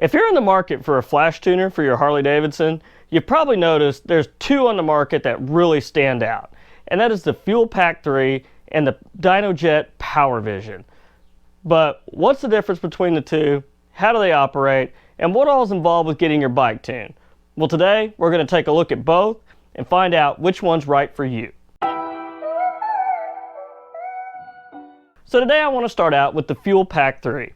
If you're in the market for a flash tuner for your Harley-Davidson, you've probably noticed there's two on the market that really stand out, and that is the Fuelpak 3 and the Dynojet Power Vision. But what's the difference between the two? How do they operate? And what all is involved with getting your bike tuned? Well, today we're going to take a look at both and find out which one's right for you. So today I want to start out with the Fuelpak 3.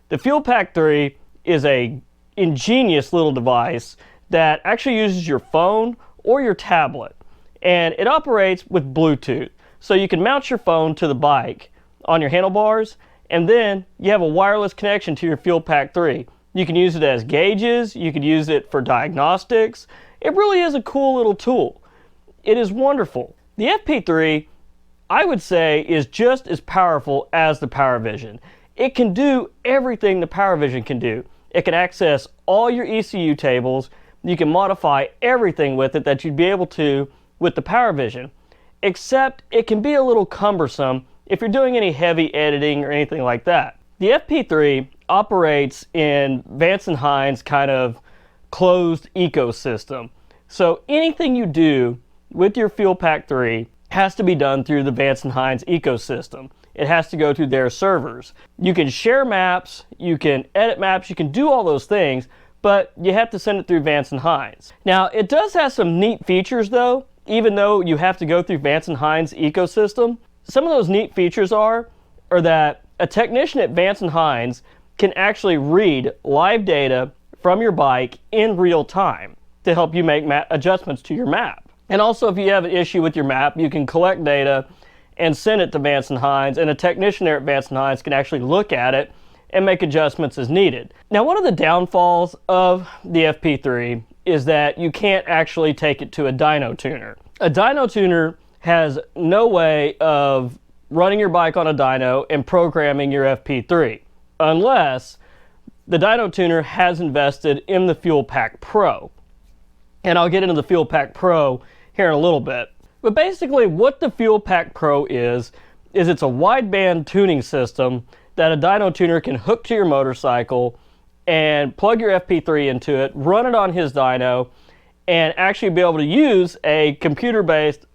The Fuelpak 3 is a ingenious little device that actually uses your phone or your tablet, and it operates with Bluetooth. So you can mount your phone to the bike on your handlebars, and then you have a wireless connection to your Fuelpak 3. You can use it as gauges, you can use it for diagnostics. It really is a cool little tool. It is wonderful. The FP3, I would say, is just as powerful as the Power Vision. It can do everything the Power Vision can do. It can access all your ECU tables. You can modify everything with it that you'd be able to with the Power Vision, except it can be a little cumbersome if you're doing any heavy editing or anything like that. The FP3 operates in Vance Hines kind of closed ecosystem. So anything you do with your Fuelpak 3 has to be done through the Vance Hines ecosystem. It has to go to their servers. You can share maps, you can edit maps, you can do all those things, but you have to send it through Vance Hines. Now, it does have some neat features though, even though you have to go through Vance Hines ecosystem. Some of those neat features are that a technician at Vance Hines can actually read live data from your bike in real time to help you make adjustments to your map. And also, if you have an issue with your map, you can collect data and send it to Vance Hines, and a technician there at Vance Hines can actually look at it and make adjustments as needed. Now, one of the downfalls of the FP3 is that you can't actually take it to a dyno tuner. A dyno tuner has no way of running your bike on a dyno and programming your FP3, unless the dyno tuner has invested in the Fuelpak Pro. And I'll get into the Fuelpak Pro here in a little bit. But basically what the Fuelpak Pro is it's a wideband tuning system that a dyno tuner can hook to your motorcycle and plug your FP3 into it, run it on his dyno, and actually be able to use a computer-based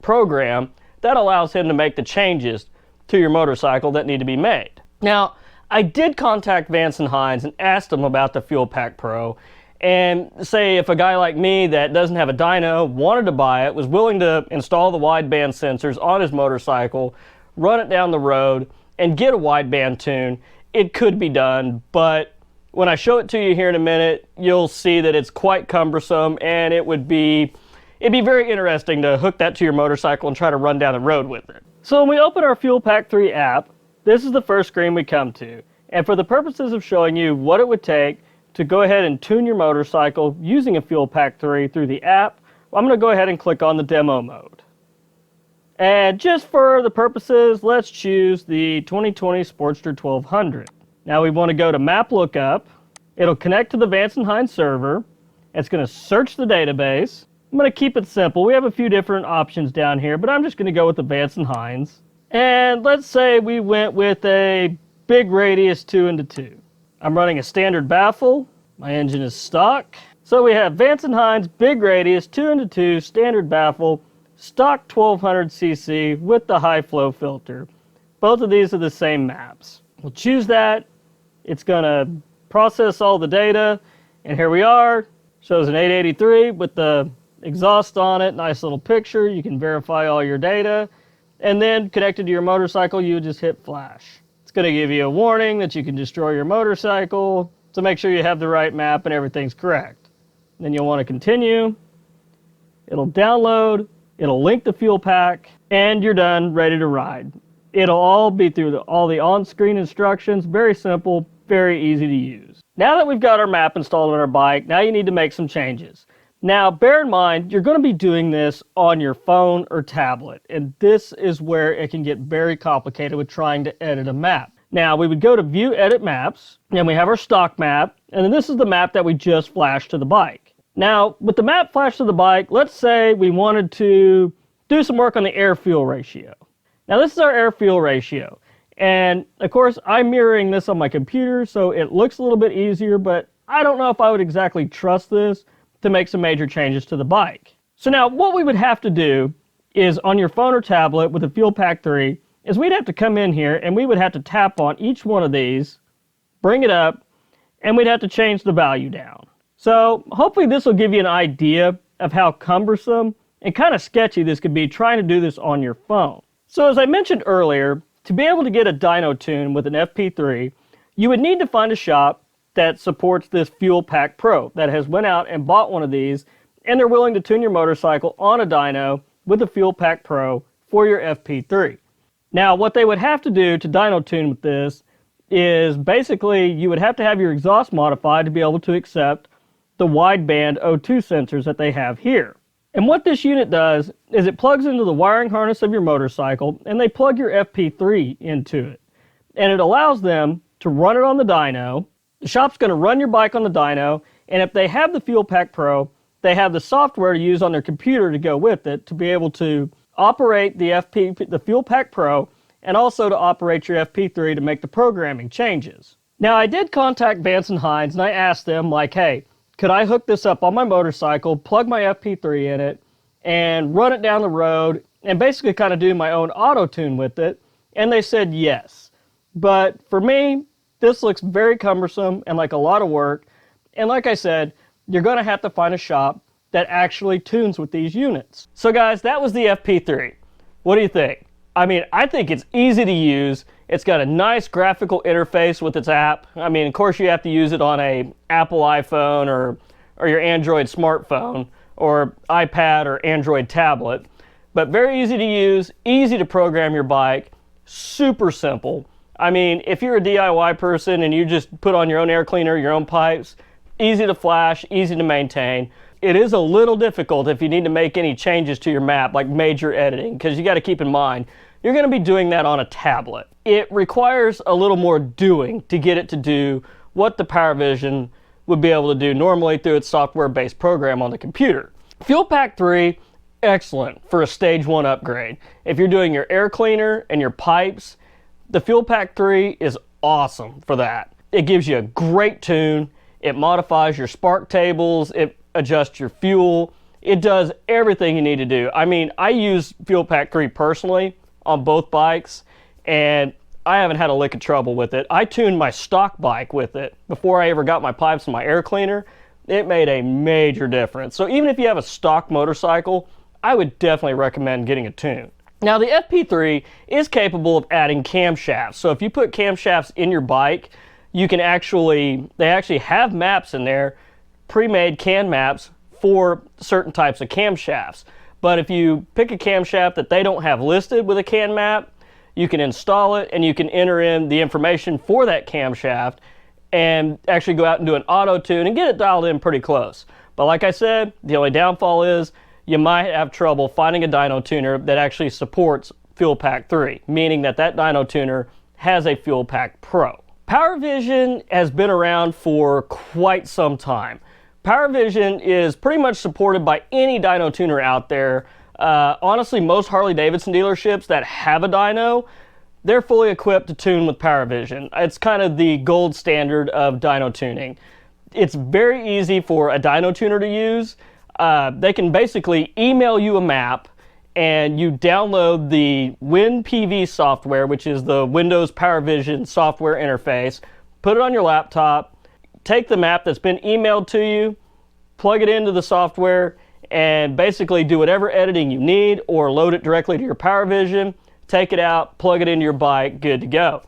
program that allows him to make the changes to your motorcycle that need to be made. Now, I did contact Vance Hines and asked them about the Fuelpak Pro, and say if a guy like me that doesn't have a dyno, wanted to buy it, was willing to install the wideband sensors on his motorcycle, run it down the road, and get a wideband tune, it could be done. But when I show it to you here in a minute, you'll see that it's quite cumbersome, and it'd be very interesting to hook that to your motorcycle and try to run down the road with it. So when we open our Fuelpak 3 app, this is the first screen we come to. And for the purposes of showing you what it would take to go ahead and tune your motorcycle using a Fuelpak 3 through the app, I'm going to go ahead and click on the demo mode. And just for the purposes, let's choose the 2020 Sportster 1200. Now we want to go to map lookup. It'll connect to the Vance Hines server. It's going to search the database. I'm going to keep it simple. We have a few different options down here, but I'm just going to go with the Vance Hines. And let's say we went with a big radius 2-into-2. I'm running a standard baffle. My engine is stock. So we have Vance Hines, big radius, 2-into-2, standard baffle, stock 1200cc with the high flow filter. Both of these are the same maps. We'll choose that. It's going to process all the data. And here we are. Shows an 883 with the exhaust on it. Nice little picture. You can verify all your data. And then connected to your motorcycle, you would just hit flash. It's going to give you a warning that you can destroy your motorcycle, so make sure you have the right map and everything's correct. Then you'll want to continue. It'll download, it'll link the Fuelpak, and you're done, ready to ride. It'll all be through all the on-screen instructions, very simple, very easy to use. Now that we've got our map installed on our bike, now you need to make some changes. Now, bear in mind, you're going to be doing this on your phone or tablet, and this is where it can get very complicated with trying to edit a map. Now, we would go to View Edit Maps, and we have our stock map, and then this is the map that we just flashed to the bike. Now, with the map flashed to the bike, let's say we wanted to do some work on the air-fuel ratio. Now, this is our air-fuel ratio, and of course, I'm mirroring this on my computer, so it looks a little bit easier, but I don't know if I would exactly trust this to make some major changes to the bike. So now what we would have to do is on your phone or tablet with the Fuelpak 3 is we'd have to come in here and we would have to tap on each one of these, bring it up, and we'd have to change the value down. So hopefully this will give you an idea of how cumbersome and kind of sketchy this could be trying to do this on your phone. So as I mentioned earlier, to be able to get a dyno tune with an FP3, you would need to find a shop that supports this Fuelpak Pro, that has went out and bought one of these, and they're willing to tune your motorcycle on a dyno with a Fuelpak Pro for your FP3. Now what they would have to do to dyno tune with this is basically you would have to have your exhaust modified to be able to accept the wideband O2 sensors that they have here. And what this unit does is it plugs into the wiring harness of your motorcycle and they plug your FP3 into it. And it allows them to run it on the dyno. The shop's going to run your bike on the dyno, and if they have the Fuelpak Pro, they have the software to use on their computer to go with it to be able to operate the Fuelpak Pro and also to operate your FP3 to make the programming changes. Now I did contact Vance and Hines and I asked them like, hey, could I hook this up on my motorcycle, plug my FP3 in it, and run it down the road and basically kind of do my own auto tune with it? And they said yes. But for me, this looks very cumbersome and like a lot of work. And like I said, you're going to have to find a shop that actually tunes with these units. So guys, that was the FP3. What do you think? I mean, I think it's easy to use. It's got a nice graphical interface with its app. I mean, of course you have to use it on a Apple iPhone or your Android smartphone or iPad or Android tablet. But very easy to use, easy to program your bike, super simple. I mean, if you're a DIY person and you just put on your own air cleaner, your own pipes, easy to flash, easy to maintain. It is a little difficult if you need to make any changes to your map, like major editing, because you got to keep in mind, you're going to be doing that on a tablet. It requires a little more doing to get it to do what the Power Vision would be able to do normally through its software-based program on the computer. Fuelpak 3, excellent for a stage 1 upgrade. If you're doing your air cleaner and your pipes, the Fuelpak 3 is awesome for that. It gives you a great tune. It modifies your spark tables. It adjusts your fuel. It does everything you need to do. I mean, I use Fuelpak 3 personally on both bikes, and I haven't had a lick of trouble with it. I tuned my stock bike with it before I ever got my pipes and my air cleaner. It made a major difference. So even if you have a stock motorcycle, I would definitely recommend getting a tune. Now the FP3 is capable of adding camshafts. So if you put camshafts in your bike, you can they actually have maps in there, pre-made CAN maps for certain types of camshafts. But if you pick a camshaft that they don't have listed with a CAN map, you can install it and you can enter in the information for that camshaft and actually go out and do an auto tune and get it dialed in pretty close. But like I said, the only downfall is you might have trouble finding a dyno tuner that actually supports Fuelpak 3, meaning that dyno tuner has a Fuelpak Pro. Power Vision has been around for quite some time. Power Vision is pretty much supported by any dyno tuner out there. Honestly, most Harley-Davidson dealerships that have a dyno, they're fully equipped to tune with Power Vision. It's kind of the gold standard of dyno tuning. It's very easy for a dyno tuner to use. They can basically email you a map and you download the WinPV software, which is the Windows Power Vision software interface, put it on your laptop, take the map that's been emailed to you, plug it into the software, and basically do whatever editing you need or load it directly to your Power Vision, take it out, plug it into your bike, good to go.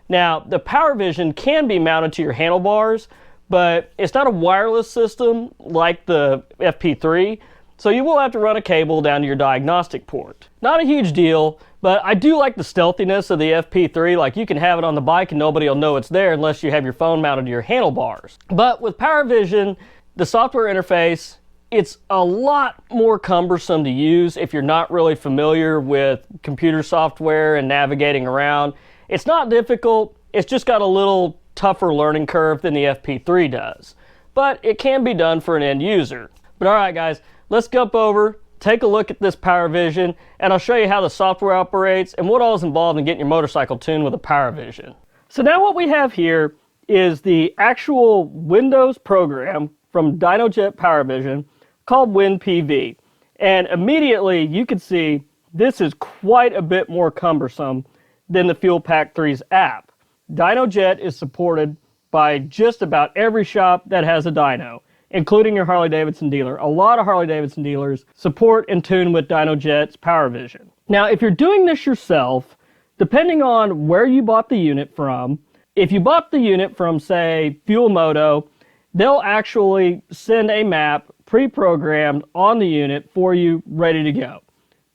Now, the Power Vision can be mounted to your handlebars, but it's not a wireless system like the FP3, so you will have to run a cable down to your diagnostic port. Not a huge deal, but I do like the stealthiness of the FP3, like you can have it on the bike and nobody will know it's there unless you have your phone mounted to your handlebars. But with Power Vision, the software interface, it's a lot more cumbersome to use if you're not really familiar with computer software and navigating around. It's not difficult, it's just got a little tougher learning curve than the FP3 does. But it can be done for an end user. But alright guys, let's jump over, take a look at this Power Vision, and I'll show you how the software operates and what all is involved in getting your motorcycle tuned with a Power Vision. So now what we have here is the actual Windows program from Dynojet Power Vision called WinPV. And immediately you can see this is quite a bit more cumbersome than the Fuelpak 3's app. Dynojet is supported by just about every shop that has a dyno, including your Harley-Davidson dealer. A lot of Harley-Davidson dealers support and tune with Dynojet's Power Vision. Now, if you're doing this yourself, depending on where you bought the unit from, if you bought the unit from, say, Fuel Moto, they'll actually send a map pre-programmed on the unit for you, ready to go.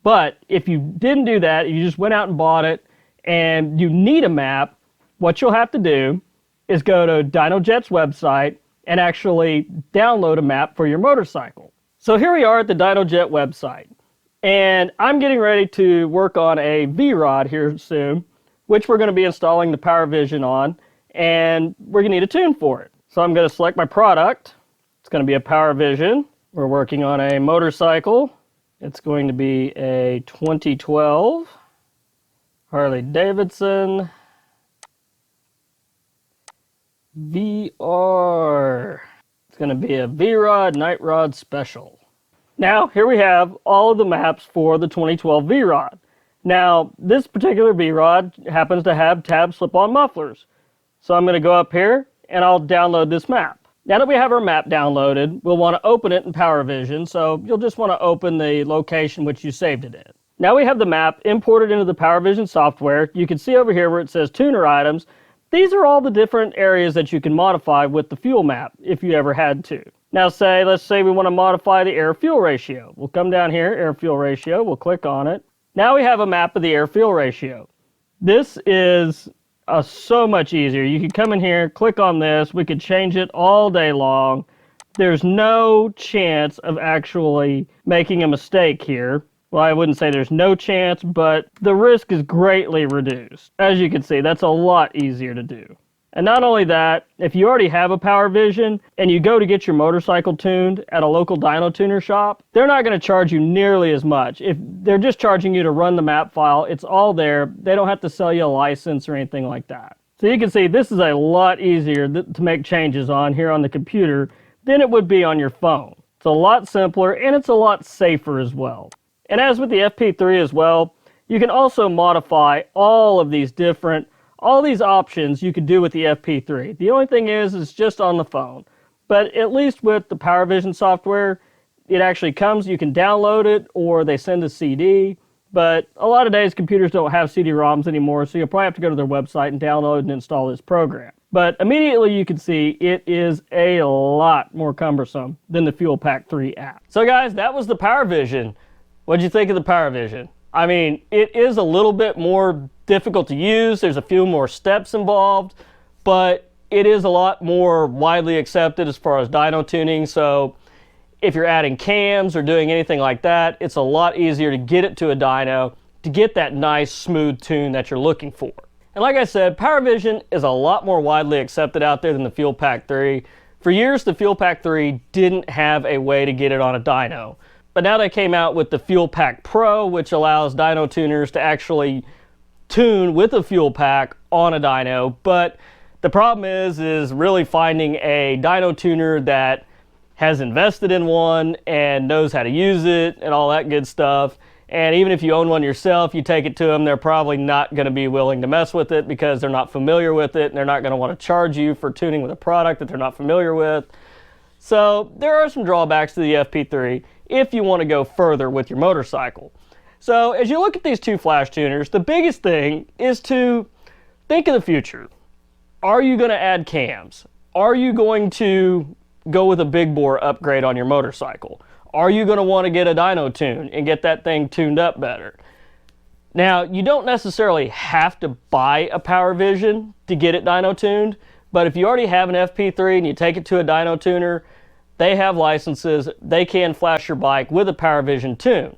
But if you didn't do that, you just went out and bought it, and you need a map, what you'll have to do is go to Dynojet's website and actually download a map for your motorcycle. So here we are at the Dynojet website, and I'm getting ready to work on a V-Rod here soon, which we're going to be installing the Power Vision on, and we're going to need a tune for it. So I'm going to select my product. It's going to be a Power Vision. We're working on a motorcycle. It's going to be a 2012 Harley-Davidson VR. It's going to be a V-Rod Night Rod Special. Now, here we have all of the maps for the 2012 V-Rod. Now, this particular V-Rod happens to have tab slip-on mufflers. So I'm going to go up here and I'll download this map. Now that we have our map downloaded, we'll want to open it in Power Vision, so you'll just want to open the location which you saved it in. Now we have the map imported into the Power Vision software. You can see over here where it says tuner items. These are all the different areas that you can modify with the fuel map if you ever had to. Now let's say we want to modify the air-fuel ratio. We'll come down here, air-fuel ratio, we'll click on it. Now we have a map of the air-fuel ratio. This is so much easier. You can come in here, click on this, we could change it all day long. There's no chance of actually making a mistake here. Well, I wouldn't say there's no chance, but the risk is greatly reduced. As you can see, that's a lot easier to do. And not only that, if you already have a Power Vision and you go to get your motorcycle tuned at a local dyno tuner shop, they're not going to charge you nearly as much. If they're just charging you to run the map file, it's all there. They don't have to sell you a license or anything like that. So you can see this is a lot easier to make changes on here on the computer than it would be on your phone. It's a lot simpler and it's a lot safer as well. And as with the FP3 as well, you can also modify all of these options you could do with the FP3. The only thing is it's just on the phone. But at least with the Power Vision software, it actually comes, you can download it, or they send a CD. But a lot of days computers don't have CD-ROMs anymore, so you'll probably have to go to their website and download and install this program. But immediately you can see it is a lot more cumbersome than the Fuelpak 3 app. So guys, that was the Power Vision. What'd you think of the Power Vision? I mean, it is a little bit more difficult to use. There's a few more steps involved, but it is a lot more widely accepted as far as dyno tuning. So if you're adding cams or doing anything like that, it's a lot easier to get it to a dyno to get that nice smooth tune that you're looking for. And like I said, Power Vision is a lot more widely accepted out there than the Fuelpak 3. For years, the Fuelpak 3 didn't have a way to get it on a dyno. But now they came out with the Fuelpak Pro, which allows dyno tuners to actually tune with a Fuelpak on a dyno. But the problem is really finding a dyno tuner that has invested in one and knows how to use it and all that good stuff. And even if you own one yourself, you take it to them, they're probably not going to be willing to mess with it because they're not familiar with it and they're not going to want to charge you for tuning with a product that they're not familiar with. So there are some drawbacks to the FP3 if you want to go further with your motorcycle. So as you look at these two flash tuners, the biggest thing is to think of the future. Are you going to add cams? Are you going to go with a big bore upgrade on your motorcycle? Are you going to want to get a dyno tune and get that thing tuned up better? Now, you don't necessarily have to buy a Power Vision to get it dyno tuned, but if you already have an FP3 and you take it to a dyno tuner, they have licenses, they can flash your bike with a Power Vision tune.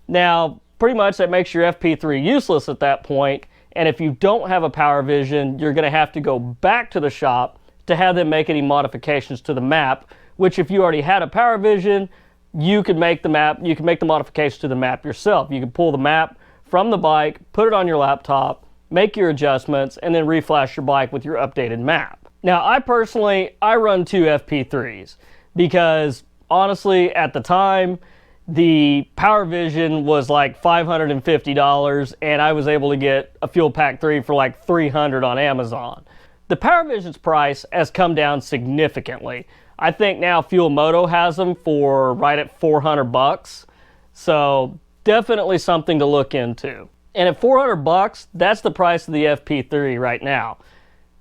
Now, pretty much that makes your FP3 useless at that point, and if you don't have a Power Vision, you're going to have to go back to the shop to have them make any modifications to the map, which if you already had a Power Vision, you could make the modifications to the map yourself. You can pull the map from the bike, put it on your laptop, make your adjustments, and then reflash your bike with your updated map. Now, I personally run two FP3s because honestly, at the time, the Power Vision was like $550 and I was able to get a Fuel Pack 3 for like $300 on Amazon. The Power Vision's price has come down significantly. I think now Fuel Moto has them for right at $400. So definitely something to look into. And at $400, that's the price of the FP3 right now.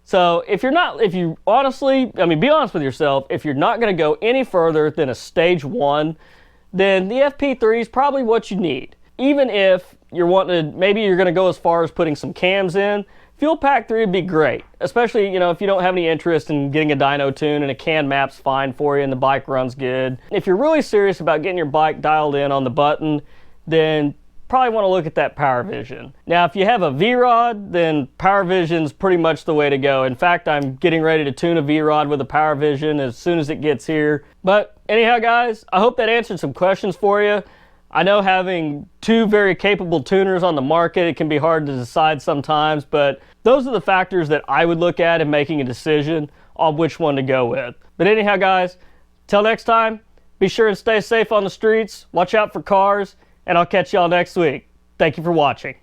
So if you honestly, I mean, be honest with yourself, if you're not going to go any further than a stage 1, then the FP3 is probably what you need. Even if you're wanting to, maybe you're going to go as far as putting some cams in, Fuel Pack 3 would be great. Especially, if you don't have any interest in getting a dyno tune and a can map's fine for you and the bike runs good. If you're really serious about getting your bike dialed in on the button, then probably want to look at that Power Vision. Now, if you have a V-Rod, then Power Vision's pretty much the way to go. In fact, I'm getting ready to tune a V-Rod with a Power Vision as soon as it gets here. But anyhow, guys, I hope that answered some questions for you. I know having two very capable tuners on the market, it can be hard to decide sometimes, but those are the factors that I would look at in making a decision on which one to go with. But anyhow, guys, till next time, be sure and stay safe on the streets, watch out for cars, and I'll catch y'all next week. Thank you for watching.